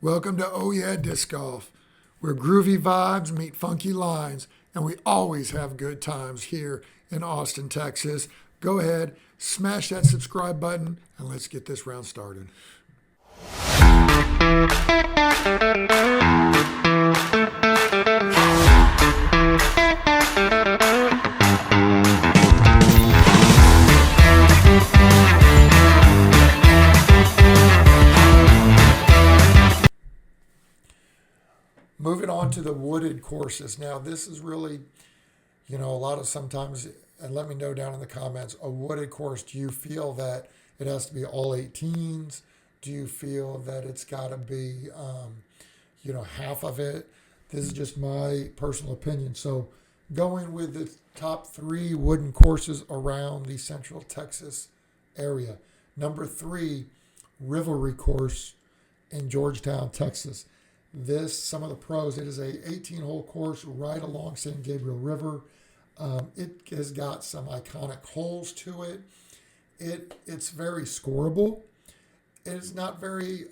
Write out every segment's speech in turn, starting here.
Welcome to Oh Yeah Disc Golf, where groovy vibes meet funky lines, and we always have good times here in Austin, Texas. Go ahead, smash that subscribe button, and let's get this round started. Moving on to the wooded courses. Now, this is really, a lot of sometimes, and let me know down in the comments, a wooded course, do you feel that it has to be all 18s? Do you feel that it's got to be, half of it? This is just my personal opinion. So, going with the top 3 wooden courses around the Central Texas area. Number 3, Rivalry Course in Georgetown, Texas. Some of the pros, it is a 18-hole course right along San Gabriel River. It has got some iconic holes to it. It's very scoreable. It's not very,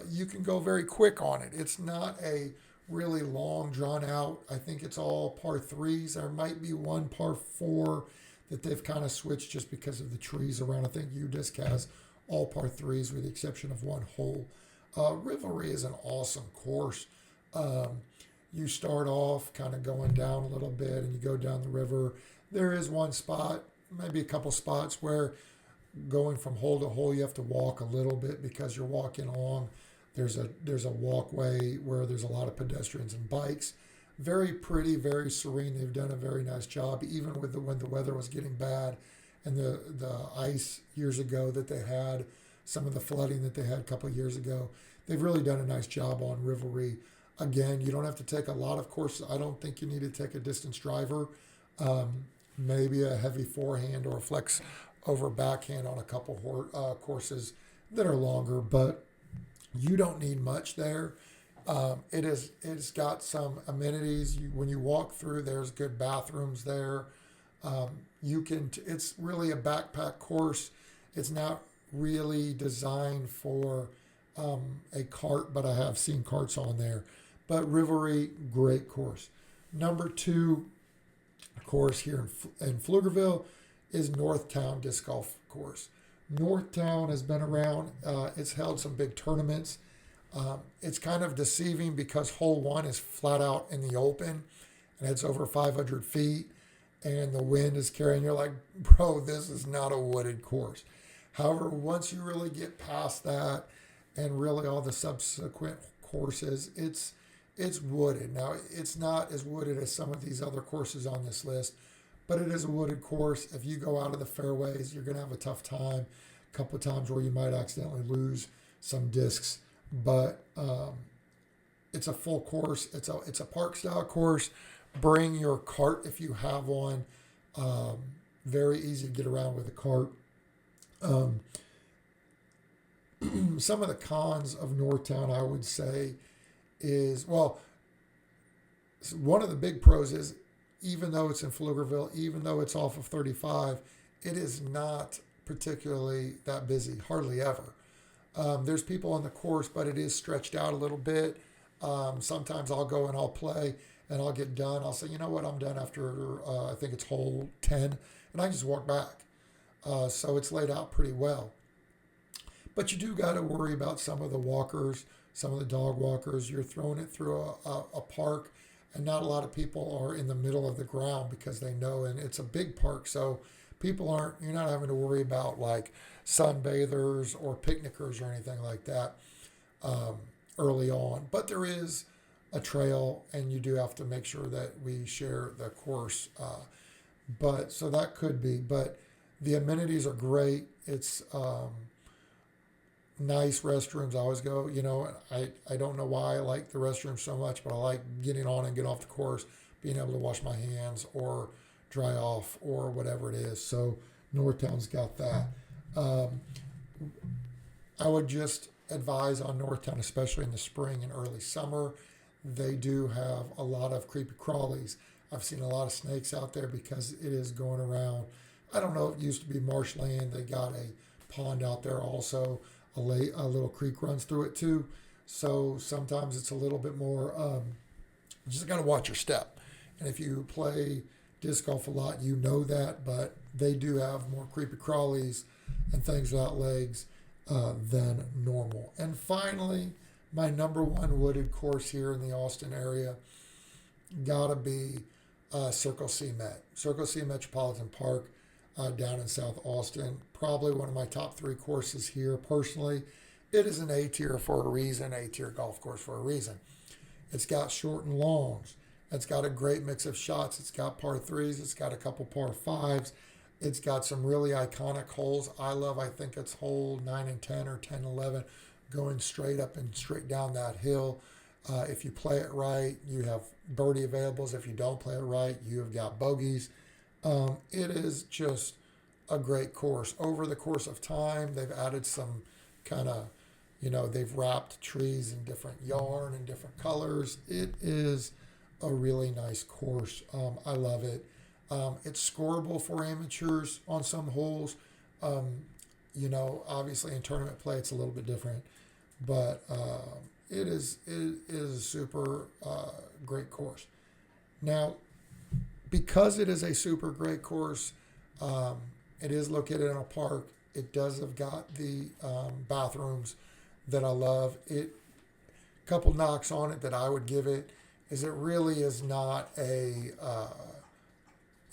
you can go very quick on it. It's not a really long, drawn out. I think it's all par 3s. There might be one par 4 that they've kind of switched just because of the trees around. I think UDisc has all par 3s with the exception of one hole. Rivalry is an awesome course. You start off kind of going down a little bit and you go down the river. There is one spot, maybe a couple spots where going from hole to hole you have to walk a little bit because you're walking along. There's a walkway where there's a lot of pedestrians and bikes. Very pretty, very serene. They've done a very nice job, even with when the weather was getting bad and the ice years ago that they had. Some of the flooding that they had a couple of years ago. They've really done a nice job on Rivalry. Again, you don't have to take a lot of courses. I don't think you need to take a distance driver. Maybe a heavy forehand or a flex over backhand on a couple courses that are longer, but you don't need much there. It's got some amenities. When you walk through, there's good bathrooms there. It's really a backpack course. It's not really designed for a cart, but I have seen carts on there. But Rivalry, great course. Number 2 course here in Pflugerville is Northtown Disc Golf Course. Northtown has been around. It's held some big tournaments. It's kind of deceiving because hole 1 is flat out in the open and it's over 500 feet and the wind is carrying. You're like, bro, this is not a wooded course. However, once you really get past that and really all the subsequent courses, it's wooded. Now, it's not as wooded as some of these other courses on this list, but it is a wooded course. If you go out of the fairways, you're going to have a tough time. A couple of times where you might accidentally lose some discs, but it's a full course. It's a park style course. Bring your cart if you have one. Very easy to get around with a cart. Some of the cons of Northtown, I would say, is, well, one of the big pros is, even though it's in Pflugerville, even though it's off of 35, it is not particularly that busy, hardly ever. There's people on the course, but it is stretched out a little bit. Sometimes I'll go and I'll play and I'll get done. I'll say, you know what, I'm done after, I think it's hole 10, and I can just walk back. So it's laid out pretty well. But you do got to worry about some of the walkers, some of the dog walkers. You're throwing it through a park, and not a lot of people are in the middle of the ground because they know, and it's a big park. So you're not having to worry about like sunbathers or picnickers or anything like that early on. But there is a trail, and you do have to make sure that we share the course. So that could be, but the amenities are great. It's nice restrooms. I always go, I don't know why I like the restrooms so much, but I like getting on and get off the course, being able to wash my hands or dry off or whatever it is. So Northtown's got that. I would just advise on Northtown, especially in the spring and early summer. They do have a lot of creepy crawlies. I've seen a lot of snakes out there because it is going around. I don't know, it used to be marshland. They got a pond out there also. A little creek runs through it too. So sometimes it's a little bit more, you just got to watch your step. And if you play disc golf a lot, you know that, but they do have more creepy crawlies and things without legs than normal. And finally, my number one wooded course here in the Austin area gotta be Circle C Met. Circle C Metropolitan Park down in South Austin. Probably one of my top three courses here personally. It is an A tier for a reason, A tier golf course for a reason. It's got short and longs. It's got a great mix of shots. It's got par threes. It's got a couple par fives. It's got some really iconic holes. I think it's hole 9 and 10 or 10 and 11 going straight up and straight down that hill. If you play it right, you have birdie availables. If you don't play it right, you have got bogeys. It is just a great course. Over the course of time, they've added some kind of, they've wrapped trees in different yarn and different colors. It is a really nice course. I love it. It's scoreable for amateurs on some holes. Obviously in tournament play, it's a little bit different, but it is a super great course. Now, because it is a super great course, it is located in a park. It does have got the bathrooms that I love. Couple knocks on it that I would give it is it really is not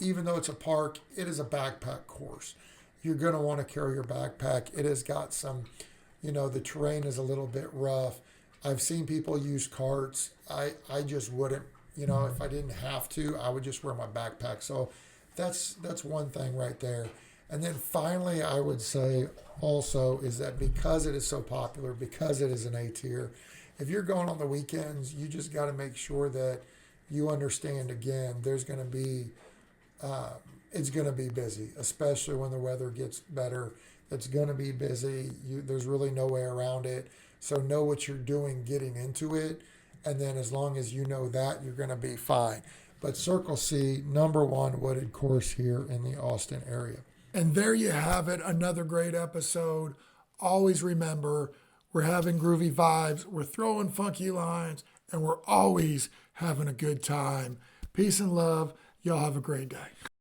even though it's a park, it is a backpack course. You're going to want to carry your backpack. It has got some, the terrain is a little bit rough. I've seen people use carts. I just wouldn't, if I didn't have to, I would just wear my backpack. So that's one thing right there. And then finally, I would say also is that because it is so popular, because it is an A tier, if you're going on the weekends, you just got to make sure that you understand, again, there's going to be, it's going to be busy, especially when the weather gets better. It's going to be busy. There's really no way around it. So know what you're doing getting into it. And then as long as you know that, you're going to be fine. But Circle C, number one wooded course here in the Austin area. And there you have it, another great episode. Always remember, we're having groovy vibes, we're throwing funky lines, and we're always having a good time. Peace and love. Y'all have a great day.